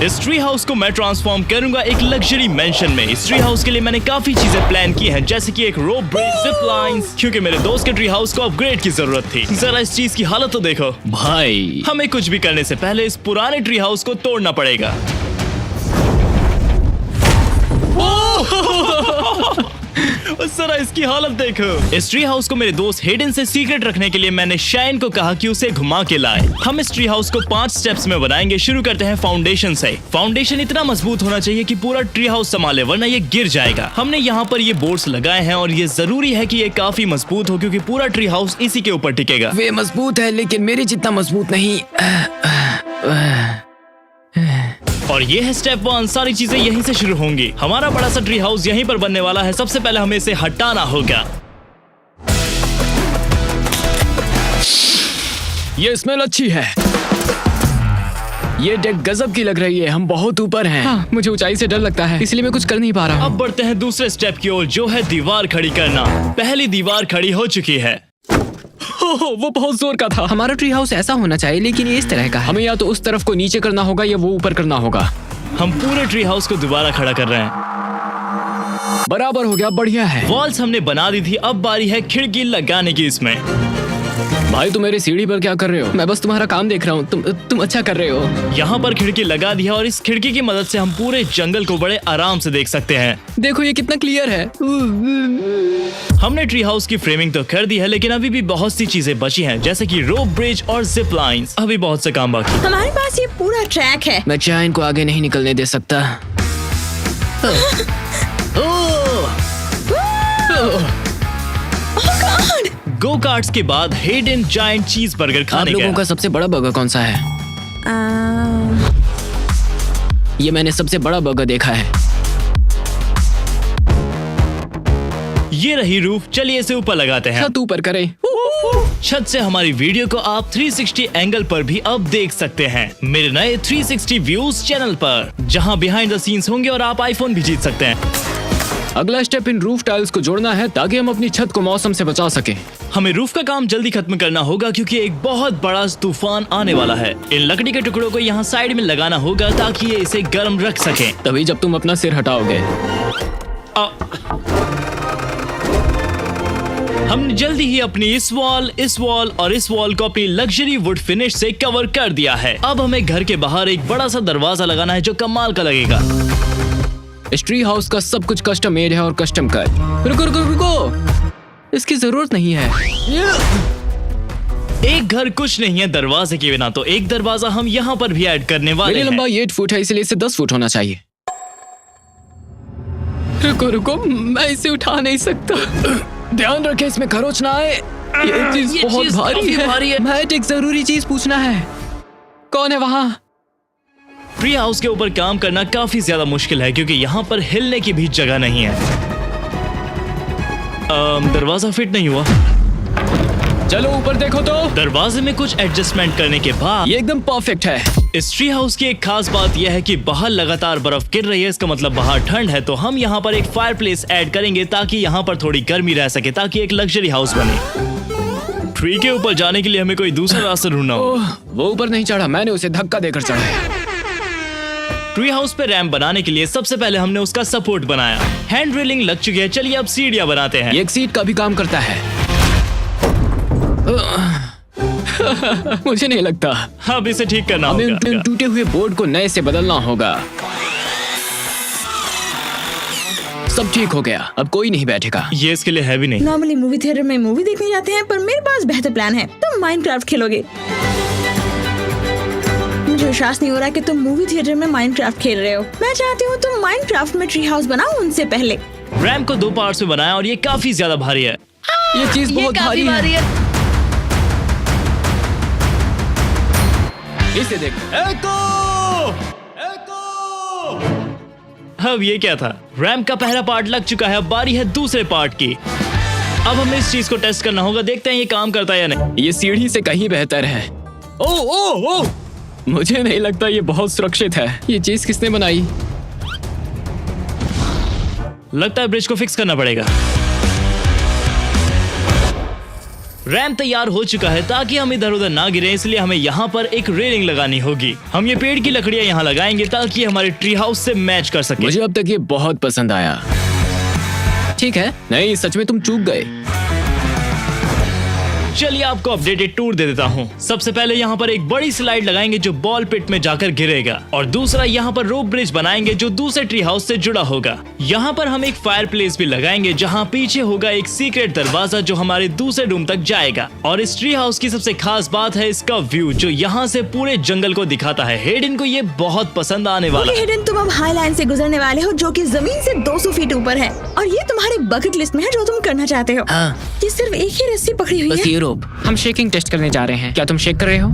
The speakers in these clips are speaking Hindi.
इस ट्री हाउस को मैं ट्रांसफॉर्म करूंगा एक लग्जरी मेंशन में। इस ट्री हाउस के लिए मैंने काफी चीजें प्लान की हैं, जैसे कि एक रोप ब्रिज, जिप लाइन्स, क्योंकि मेरे दोस्त के ट्री हाउस को अपग्रेड की जरूरत थी। जरा इस चीज की हालत तो देखो भाई। हमें कुछ भी करने से पहले इस पुराने ट्री हाउस को तोड़ना पड़ेगा। जरा इसकी हालत देखो। इस ट्री हाउस को मेरे दोस्त हेडन से सीक्रेट रखने के लिए मैंने शाइन को कहा कि उसे घुमा के लाए। हम इस ट्री हाउस को 5 स्टेप्स में बनाएंगे। शुरू करते हैं फाउंडेशन से। फाउंडेशन इतना मजबूत होना चाहिए कि पूरा ट्री हाउस संभाले, वरना ये गिर जाएगा। हमने यहाँ पर ये बोर्ड्स लगाए हैं और ये जरूरी है कि ये काफी मजबूत हो, क्योंकि पूरा ट्री हाउस इसी के ऊपर टिकेगा। वे मजबूत है लेकिन मेरे जितना मजबूत नहीं। और ये है स्टेप 1। सारी चीजें यहीं से शुरू होंगी। हमारा बड़ा सा ट्री हाउस यहीं पर बनने वाला है। सबसे पहले हमें इसे हटाना होगा। ये स्मेल अच्छी है। ये डेक गजब की लग रही है। हम बहुत ऊपर हैं। हाँ, मुझे ऊंचाई से डर लगता है, इसलिए मैं कुछ कर नहीं पा रहा हूँ। अब बढ़ते हैं दूसरे स्टेप की ओर, जो है दीवार खड़ी करना। पहली दीवार खड़ी हो चुकी है। वो बहुत जोर का था। हमारा ट्री हाउस ऐसा होना चाहिए, लेकिन ये इस तरह का है। हमें या तो उस तरफ को नीचे करना होगा या वो ऊपर करना होगा। हम पूरे ट्री हाउस को दोबारा खड़ा कर रहे हैं। बराबर हो गया, बढ़िया है। वॉल्स हमने बना दी थी, अब बारी है खिड़की लगाने की इसमें। भाई तुम मेरी सीढ़ी पर क्या कर रहे हो? मैं बस तुम्हारा काम देख रहा हूँ। तुम अच्छा कर रहे हो। यहाँ पर खिड़की लगा दी है और इस खिड़की की मदद से हम पूरे जंगल को बड़े आराम से देख सकते हैं। देखो ये कितना क्लियर है। हमने ट्री हाउस की फ्रेमिंग तो कर दी है, लेकिन अभी भी बहुत सी चीजें बची हैं, जैसे कि रोप ब्रिज और जिप लाइन्स। अभी बहुत से काम बाकी। हमारे पास ये पूरा ट्रैक है। मैं चाइन को आगे नहीं निकलने दे सकता। गो कार्ट्स के बाद हेडन जायंट चीज बर्गर आप खाने लोगों गया। का सबसे बड़ा बर्गर कौन सा है? ये मैंने सबसे बड़ा बर्गर देखा है। ये रही रूफ। चलिए इसे ऊपर लगाते हैं। छत ऊपर करें। छत से हमारी वीडियो को आप 360 एंगल पर भी अब देख सकते हैं, मेरे नए 360 व्यूज चैनल पर, जहां बिहाइंड द सीन्स होंगे और आप आईफोन भी जीत सकते हैं। अगला स्टेप इन रूफ टाइल्स को जोड़ना है, ताकि हम अपनी छत को मौसम से बचा सकें। हमें रूफ का काम जल्दी खत्म करना होगा, क्योंकि एक बहुत बड़ा तूफान आने वाला है। इन लकड़ी के टुकड़ों को यहाँ साइड में लगाना होगा, ताकि ये इसे गर्म रख सकें। तभी जब तुम अपना सिर हटाओगे। हमने जल्दी ही अपनी इस वॉल और इस वॉल को अपनी लग्जरी वुड फिनिश से कवर कर दिया है। अब हमें घर के बाहर एक बड़ा सा दरवाजा लगाना है, जो कमाल का लगेगा। इस ट्री हाउस का सब कुछ कस्टम मेड है और कस्टम कट। रुको रुको रुको, इसकी जरूरत नहीं है। एक घर कुछ नहीं है दरवाजे के बिना, तो एक दरवाजा हम यहाँ पर भी ऐड करने वाले मेरी हैं। लंबाई 8 फुट है, इसलिए इसे 10 फुट होना चाहिए। रुको रुको, मैं इसे उठा नहीं सकता। ध्यान रखें इसमें खरोच ना आए। ये चीज बहुत भारी है। मैं एक जरूरी चीज पूछना है। कौन है वहाँ? ट्री हाउस के ऊपर काम करना काफी ज्यादा मुश्किल है, क्योंकि यहाँ पर हिलने की भी जगह नहीं है। दरवाजा फिट नहीं हुआ। चलो ऊपर देखो तो। दरवाजे में कुछ एडजस्टमेंट करने के बाद ये एकदम परफेक्ट है। इस ट्री हाउस की एक खास बात यह है कि बाहर लगातार बर्फ गिर रही है। इसका मतलब बाहर ठंड है, तो हम यहाँ पर एक फायर प्लेस ऐड करेंगे, ताकि यहाँ पर थोड़ी गर्मी रह सके, ताकि एक लग्जरी हाउस बने। ट्री के ऊपर जाने के लिए हमें कोई दूसरा रास्ता ढूंढना होगा। वो ऊपर नहीं चढ़ा, मैंने उसे धक्का देकर चढ़ाया। ट्री हाउस पे रैंप बनाने के लिए सबसे पहले हमने उसका सपोर्ट बनाया। हैंड ड्रिलिंग लग चुकी है। चलिए अब सीढ़ियां बनाते हैं। ये एक सीट का भी काम करता है। मुझे नहीं लगता। अब इसे ठीक करना हमें होगा। इन टूटे हुए बोर्ड को नए से बदलना होगा। सब ठीक हो गया, अब कोई नहीं बैठेगा। ये इसके लिए है भी नहीं। नॉर्मली मूवी थिएटर में मूवी देखने जाते हैं, पर मेरे पास बेहतर प्लान है। तुम माइनक्राफ्ट खेलोगे। मुझे विश्वास नहीं हो रहा कि तुम मूवी थिएटर में माइनक्राफ्ट खेल रहे हो। मैं चाहती हूँ तुम माइनक्राफ्ट में ट्री हाउस बनाओ उनसे पहले। रैंप को 2 पार्ट्स में बनाया और ये काफी ज्यादा भारी है। ये चीज बहुत भारी है। इसे देख। अब ये क्या था? रैंप का पहला पार्ट लग चुका है, अब बारी है दूसरे पार्ट की। अब हमें इस चीज को टेस्ट करना होगा, देखते हैं ये काम करता है या नहीं। ये सीढ़ी से कहीं बेहतर है। ओ, मुझे नहीं लगता ये बहुत सुरक्षित है। ये चीज किसने बनाई? लगता है ब्रिज को फिक्स करना पड़ेगा। रैंप तैयार हो चुका है ताकि हम इधर उधर ना गिरे, इसलिए हमें यहाँ पर एक रेलिंग लगानी होगी। हम ये पेड़ की लकड़ियाँ यहाँ लगाएंगे ताकि हमारे ट्री हाउस से मैच कर सके। मुझे अब तक ये बहुत पसंद आया। ठीक है, नहीं सच में तुम चूक गए। चलिए आपको अपडेटेड टूर दे देता हूँ। सबसे पहले यहाँ पर एक बड़ी स्लाइड लगाएंगे जो बॉल पिट में जाकर गिरेगा, और दूसरा यहाँ पर रोप ब्रिज बनाएंगे जो दूसरे ट्री हाउस से जुड़ा होगा। यहाँ पर हम एक फायर प्लेस भी लगाएंगे जहाँ पीछे होगा एक सीक्रेट दरवाजा जो हमारे दूसरे रूम तक जाएगा। और इस ट्री हाउस की सबसे खास बात है इसका व्यू जो यहाँ से पूरे जंगल को दिखाता है। हेडन को ये बहुत पसंद आने वाला है। हेडन, तुम अब हाई लाइन से गुजरने वाले हो जो कि जमीन से 200 फीट ऊपर है, और ये तुम्हारी बकेट लिस्ट में है जो तुम करना चाहते हो। हाँ। ये सिर्फ एक ही रस्सी पकड़ी हुई बस है। ये रोप। हम शेकिंग टेस्ट करने जा रहे हैं। क्या तुम शेक कर रहे हो?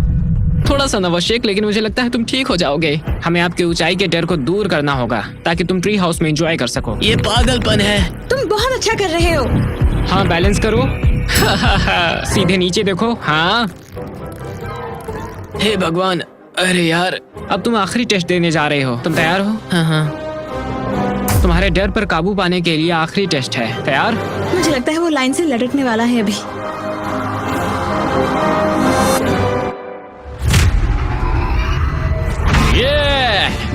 थोड़ा सा नवा शेक, लेकिन मुझे लगता है तुम ठीक हो जाओगे। हमें आपकी ऊंचाई के डर को दूर करना होगा ताकि तुम ट्री हाउस में एंजॉय कर सको। ये पागलपन है। तुम बहुत अच्छा कर रहे हो। हाँ, बैलेंस करो। सीधे नीचे देखो। हाँ, हे भगवान, अरे यार, अब तुम आखिरी टेस्ट देने जा रहे हो। तुम तैयार हो? हाँ हाँ। तुम्हारे डर पर काबू पाने के लिए आखिरी टेस्ट है। तैयार? मुझे लगता है वो लाइन से लटकने वाला है अभी।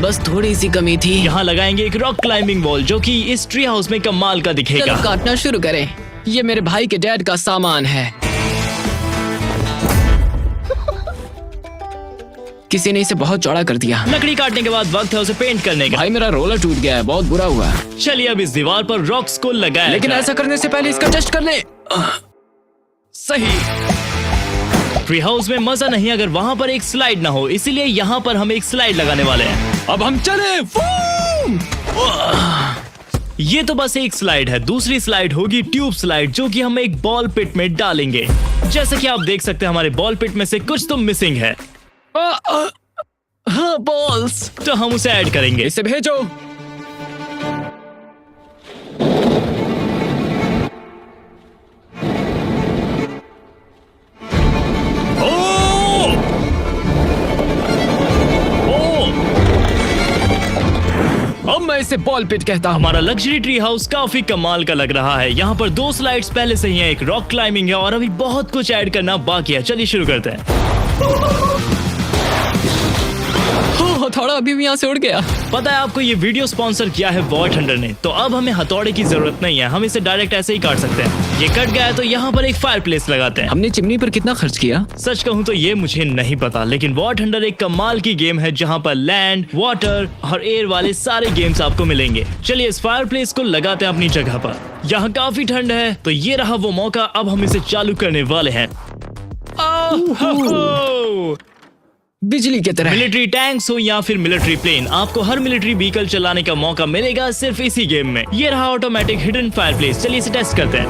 बस थोड़ी सी कमी थी। यहाँ लगाएंगे एक रॉक क्लाइंबिंग वॉल जो कि इस ट्री हाउस में कमाल का दिखेगा। चलो काटना शुरू करें। ये मेरे भाई के डैड का सामान है। किसी ने इसे बहुत चौड़ा कर दिया। लकड़ी काटने के बाद वक्त है उसे पेंट करने का। भाई मेरा रोलर टूट गया है, बहुत बुरा हुआ। चलिए अब इस दीवार पर रॉक्स को लगाया लेकिन जाए। ऐसा करने से पहले इसका टेस्ट कर ले। सही। ट्री हाउस में मजा नहीं अगर वहाँ पर एक स्लाइड ना हो, इसीलिए यहाँ पर हम एक स्लाइड लगाने वाले हैं। अब हम चले। ये तो बस एक स्लाइड है। दूसरी स्लाइड होगी ट्यूब स्लाइड जो कि हम एक बॉल पिट में डालेंगे। जैसे कि आप देख सकते हैं हमारे बॉल पिट में से कुछ तो मिसिंग है। हाँ, बॉल्स। तो हम उसे ऐड करेंगे। इसे भेजो। अब मैं इसे बॉल पिट कहता हूँ। हमारा लग्जरी ट्री हाउस काफी कमाल का लग रहा है। यहाँ पर 2 स्लाइड्स पहले से ही हैं, एक रॉक क्लाइंबिंग है और अभी बहुत कुछ ऐड करना बाकी है। चलिए शुरू करते हैं। हथौड़ा अभी भी यहाँ से उड़ गया। पता है आपको ये वीडियो स्पॉन्सर किया है वॉर थंडर ने, तो अब हमें हथौड़े की जरूरत नहीं है, हम इसे डायरेक्ट ऐसे ही काट सकते हैं। ये कट गया है तो यहाँ पर एक फायर प्लेस लगाते हैं। हमने चिमनी पर कितना खर्च किया? सच कहूँ तो ये मुझे नहीं पता, लेकिन वॉर थंडर एक कमाल की गेम है जहाँ पर लैंड, वाटर और एयर वाले सारे गेम्स आपको मिलेंगे। चलिए इस फायर प्लेस को लगाते हैं अपनी जगह पर। यहाँ काफी ठंड है तो ये रहा वो मौका, अब हम इसे चालू करने वाले हैं। बिजली की तरह। मिलिट्री टैंक्स हो या फिर मिलिट्री प्लेन, आपको हर मिलिट्री व्हीकल चलाने का मौका मिलेगा सिर्फ इसी गेम में। ये रहा ऑटोमेटिक हिडन फायरप्लेस। चलिए इसे टेस्ट करते हैं।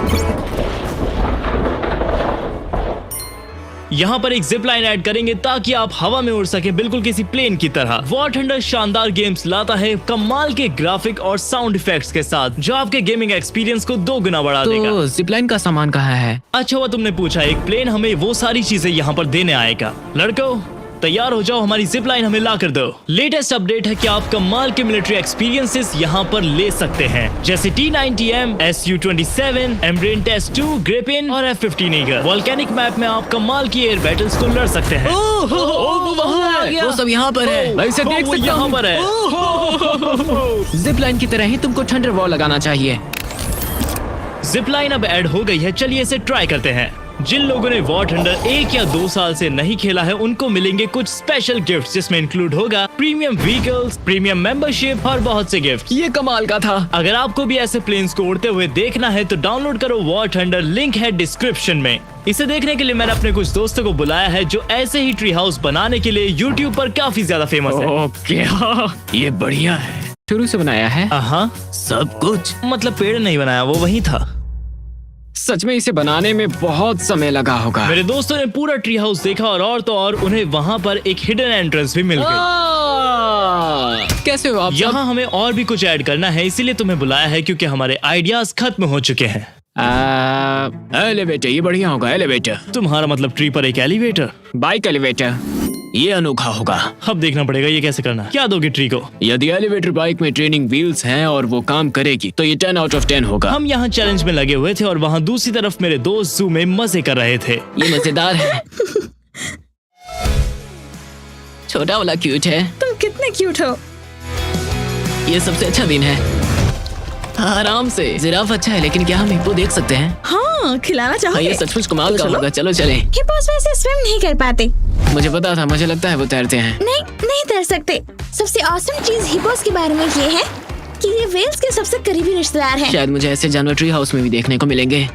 यहाँ पर एक जिप लाइन ऐड करेंगे ताकि आप हवा में उड़ सके बिल्कुल किसी प्लेन की तरह। वॉर थंडर शानदार गेम्स लाता है कमाल के ग्राफिक और साउंड इफेक्ट्स के साथ जो आपके गेमिंग एक्सपीरियंस को 2 गुना बढ़ा देगा। तो जिप लाइन का सामान कहाँ है? अच्छा हुआ तुमने पूछा, एक प्लेन हमें वो सारी चीजें यहाँ पर देने आएगा। लड़कों तैयार हो जाओ, हमारी जिप लाइन हमें ला कर दो। लेटेस्ट अपडेट है कि आप कमाल के मिलिट्री एक्सपीरियंसेस यहाँ पर ले सकते हैं, जैसे T90M, SU-27, एम्ब्रेन टेस्ट 2, ग्रिपिन और F-15 ईगल। वोल्केनिक मैप में आप कमाल की एयर बैटल्स को लड़ सकते हैं। वो सब यहाँ पर है। मैं इसे देख सकता यहाँ हूँ। पर है। जिप लाइन की तरह ही तुमको थंडर वॉल लगाना चाहिए। जिप लाइन अब ऐड हो गई है, चलिए इसे ट्राई करते हैं। जिन लोगों ने वॉर थंडर 1 या 2 साल से नहीं खेला है उनको मिलेंगे कुछ स्पेशल गिफ्ट्स, जिसमें इंक्लूड होगा प्रीमियम व्हीकल्स, प्रीमियम मेंबरशिप और बहुत से गिफ्ट। ये कमाल का था। अगर आपको भी ऐसे प्लेन्स को उड़ते हुए देखना है तो डाउनलोड करो वॉर थंडर, लिंक है डिस्क्रिप्शन में। इसे देखने के लिए मैंने अपने कुछ दोस्तों को बुलाया है जो ऐसे ही ट्री हाउस बनाने के लिए YouTube पर काफी ज्यादा फेमस है। ओके, ये बढ़िया है। शुरू से बनाया है? हाँ, सब कुछ। मतलब पेड़ नहीं बनाया, वो वही था। सच में इसे बनाने में बहुत समय लगा होगा। मेरे दोस्तों ने पूरा ट्री हाउस देखा और तो और उन्हें वहाँ पर एक हिडन एंट्रेंस भी मिल गई। कैसे हो आप? यहाँ हमें और भी कुछ ऐड करना है, इसीलिए तुम्हें बुलाया है क्योंकि हमारे आइडियाज खत्म हो चुके हैं। एलिवेटर, ये बढ़िया होगा। एलिवेटर। तुम्हारा मतलब ट्री पर एक एलिवेटर? Bike elevator. ये अनोखा होगा। अब देखना पड़ेगा ये कैसे करना। क्या दोगे ट्री को? यदि एलिवेटर बाइक में ट्रेनिंग व्हील्स हैं और वो काम करेगी तो ये 10 आउट ऑफ 10 होगा। हम यहाँ चैलेंज में लगे हुए थे और वहाँ दूसरी तरफ मेरे दोस्त जू में मजे कर रहे थे। ये मजेदार है। छोटा वाला क्यूट है। तुम कितने क्यूट हो। ये सबसे अच्छा दिन है। आराम से। जिराफ अच्छा है, लेकिन क्या हम हिप्पो देख सकते हैं? हाँ, खिलाना हाँ, चाहोगे? ये सचमुच कमाल तो का चलो। होगा। चलो चलें। हिप्पोस वैसे स्विम नहीं कर पाते। मुझे पता था, मुझे लगता है वो तैरते हैं। नहीं तैर सकते। सबसे ऑसम चीज हिप्पोस के बारे में ये है कि ये व्हेल्स के सबसे करीबी रिश्तेदार हैं। शायद मुझे ऐसे जानवर ट्री हाउस में भी देखने को मिलेंगे।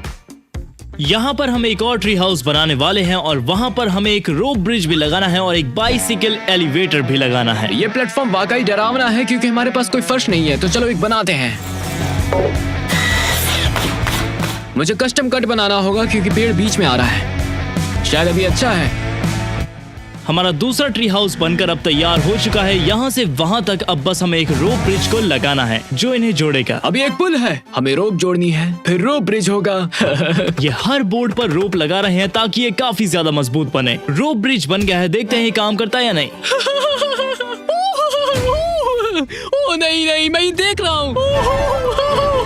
यहाँ पर हम एक और ट्री हाउस बनाने वाले हैं और वहाँ पर हमें एक रोप ब्रिज भी लगाना है और एक बाइसिकल एलिवेटर भी लगाना है। ये प्लेटफॉर्म वाकई डरावना है क्योंकि हमारे पास कोई फर्श नहीं है, तो चलो एक बनाते हैं। मुझे कस्टम कट बनाना होगा क्योंकि पेड़ बीच में आ रहा है। शायद अभी अच्छा है। हमारा दूसरा ट्री हाउस बनकर अब तैयार हो चुका है। यहाँ से वहाँ तक अब बस हमें एक रोप ब्रिज को लगाना है जो इन्हें जोड़ेगा। अभी एक पुल है, हमें रोप जोड़नी है, फिर रोप ब्रिज होगा। ये हर बोर्ड पर रोप लगा रहे हैं ताकि ये काफी ज्यादा मजबूत बने। रोप ब्रिज बन गया है, देखते हैं ये काम करता है या नहीं। ओ नहीं, मैं ये देख रहा हूँ।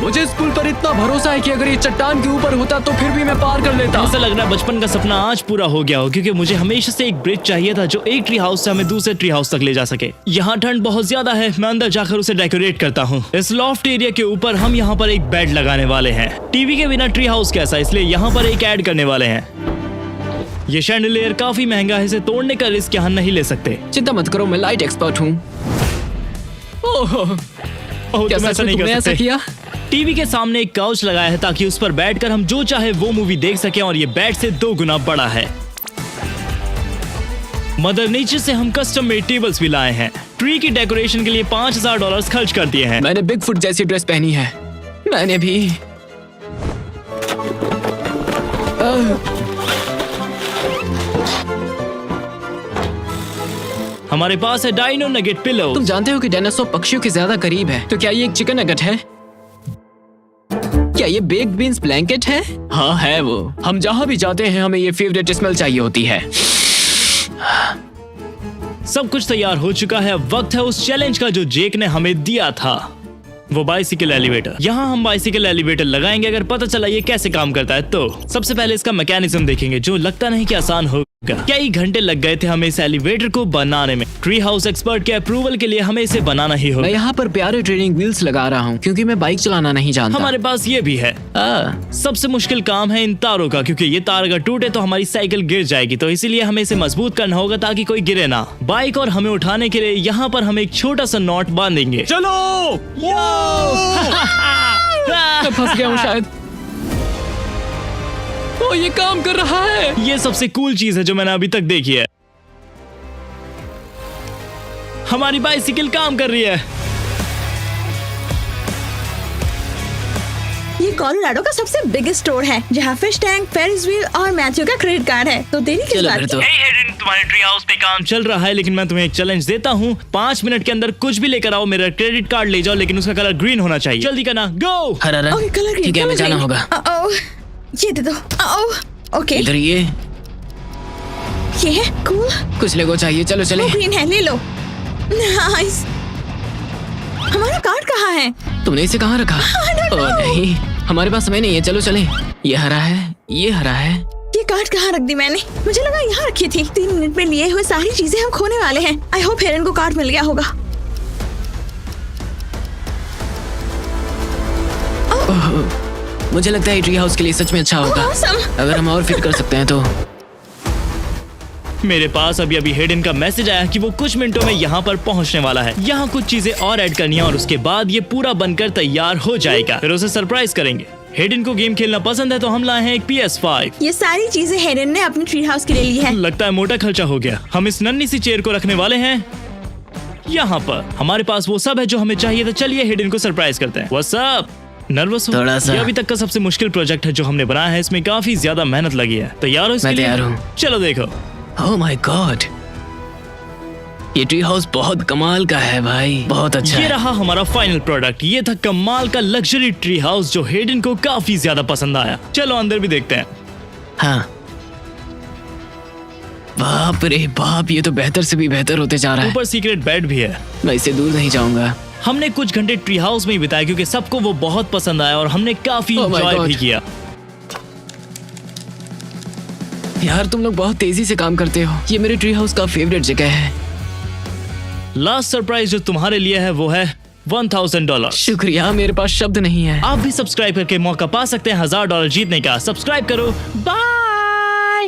मुझे इस पुल पर इतना भरोसा है कि अगर ये चट्टान के ऊपर होता तो फिर भी मैं पार कर लेता। ऐसा लग रहा है बचपन का सपना आज पूरा हो गया हो, क्योंकि मुझे हमेशा से एक ब्रिज चाहिए था जो एक ट्री हाउस से हमें दूसरे ट्री हाउस तक ले जा सके। यहाँ ठंड बहुत ज्यादा है, मैं अंदर जाकर उसे डेकोरेट करता हूँ। इस लॉफ्ट एरिया के ऊपर हम यहाँ पर एक बेड लगाने वाले हैं। टीवी के बिना ट्री हाउस कैसा, इसलिए यहाँ पर एक ऐड करने वाले हैं। ये शैंडलियर काफी महंगा है, इसे तोड़ने का रिस्क यहाँ नहीं ले सकते। चिंता मत करो, मैं लाइट एक्सपर्ट हूँ। तुम ऐसा नहीं कर सकते। किया? टीवी के सामने एक काउच लगाया है ताकि उस पर बैठकर हम जो चाहे वो मूवी देख सकें और ये बेड से 2 गुना बड़ा है। मदर नेचर से हम कस्टम मेड टेबल्स भी लाए हैं। ट्री की डेकोरेशन के लिए $5000 खर्च कर दिए हैं। मैंने बिग फुट जैसी ड्रेस पहनी है। मैंने भी। हमारे पास है डाइनो नगेट पिलो। तुम जानते हो कि डायनासोर पक्षियों के ज्यादा करीब है, तो क्या ये एक चिकन नगेट है? क्या ये बेक्ड बीन्स ब्लैंकेट है? हाँ है वो। हम जहाँ भी जाते हैं हमें ये फेवरेट स्मेल चाहिए होती है। सब कुछ तैयार हो चुका है। अब वक्त है उस चैलेंज का जो जेक ने हमें दिया था, वो बाइसिकल एलिवेटर। यहाँ हम बाइसिकल एलिवेटर लगाएंगे। अगर पता चला ये कैसे काम करता है तो सबसे पहले इसका मैकेनिज्म देखेंगे, जो लगता नहीं कि आसान होगा। कई घंटे लग गए थे हमें इस एलिवेटर को बनाने में। ट्री हाउस एक्सपर्ट के अप्रूवल के लिए हमें इसे बनाना ही होगा। मैं यहाँ पर प्यारे ट्रेनिंग व्हील्स लगा रहा हूँ क्योंकि मैं बाइक चलाना नहीं जानता। हमारे पास ये भी है। सबसे मुश्किल काम है इन तारों का, क्योंकि ये तार अगर टूटे तो हमारी साइकिल गिर जाएगी, तो इसीलिए हमें इसे मजबूत करना होगा ताकि कोई गिरे ना। बाइक और हमें उठाने के लिए यहाँ पर हम एक छोटा सा नॉट बांधेंगे। चलो। मैं फंस गया हूँ शायद। ओ, ये काम कर रहा है। ये सबसे कूल चीज है जो मैंने अभी तक देखी है। हमारी बाइसिकल काम कर रही है। ये कोलोराडो का सबसे बिगेस्ट स्टोर है जहाँ फिश टैंक, फेरिस व्हील और मैथ्यू का क्रेडिट कार्ड है। तो देरी किस चलो बात फिर की? तो। तुम्हारे ट्री हाउस पे काम चल रहा है, लेकिन मैं तुम्हें एक चैलेंज देता हूँ। 5 मिनट के अंदर कुछ भी लेकर आओ, मेरा क्रेडिट कार्ड ले जाओ, लेकिन उसका कलर ग्रीन होना चाहिए। जल्दी करना, गो। हरा रंग। ओके, कलर ग्रीन, ठीक है, हमें कलर जाना ग्रीन। होगा। ये दे दो। ओके, इधर ये ये है कूल। कुछ लेगो चाहिए। चलो चले। वो ग्रीन है, ले लो। नाइस। हमारा कार्ड कहाँ है? तुमने इसे कहाँ रखा? don't O know. नहीं, हमारे पास समय नहीं है। चलो चले। ये हरा है, ये हरा है। ये कार्ड कहाँ रख दी मैंने? मुझे लगा यहाँ रखी थी। 3 मिनट में लिए हुए सारी चीजें हम खोने वाले हैं। आई होप हेरन को कार्ड मिल गया होगा। मुझे लगता है ट्री हाउस के लिए सच में अच्छा होगा। Awesome. अगर हम और फिट कर सकते हैं तो। मेरे पास अभी हेडन का मैसेज आया कि वो कुछ मिनटों में यहाँ पर पहुँचने वाला है। यहाँ कुछ चीजें और ऐड करनी है और उसके बाद ये पूरा बनकर तैयार हो जाएगा। फिर उसे सरप्राइज करेंगे। हेडन को गेम खेलना पसंद है तो हम लाए हैं एक PS5। ये सारी चीजें हेरन ने अपने ट्री हाउस के लिए ली है। लगता है मोटा खर्चा हो गया। हम इस नन्ही सी चेयर को रखने वाले हैं यहाँ पर। हमारे पास वो सब है जो हमें चाहिए, तो चलिए हेडन को सरप्राइज करते हैं। What's up? नर्वस हो? थोड़ा सा। ये अभी तक का सबसे मुश्किल प्रोजेक्ट है जो हमने बनाया है। इसमें काफी ज्यादा मेहनत लगी है। तैयार हो इसके मैं लिए? तैयार हूँ। चलो देखो। ओह माय गॉड, ये ट्री हाउस बहुत कमाल का है भाई, बहुत अच्छा ये है। रहा हमारा फाइनल प्रोडक्ट। ये था कमाल का लग्जरी ट्री हाउस जो हेडन को काफी ज्यादा पसंद आया। चलो अंदर भी देखते हैं। हाँ, बाप रे बाप, ये तो बेहतर से भी बेहतर होते जा रहा है। ऊपर सीक्रेट बेड भी है। मैं इससे दूर नहीं जाऊंगा। हमने कुछ घंटे ट्री हाउस में ही बिताए क्योंकि सबको वो बहुत पसंद आया और हमने काफी Oh my एंजॉय God. भी किया। यार तुम लोग बहुत तेजी से काम करते हो। ये मेरे ट्री हाउस का फेवरेट जगह है। लास्ट सरप्राइज जो तुम्हारे लिए है वो है $1000। शुक्रिया, मेरे पास शब्द नहीं है। आप भी सब्सक्राइब करके मौका पा सकते हैं $1000 जीतने का। सब्सक्राइब करो। बाय।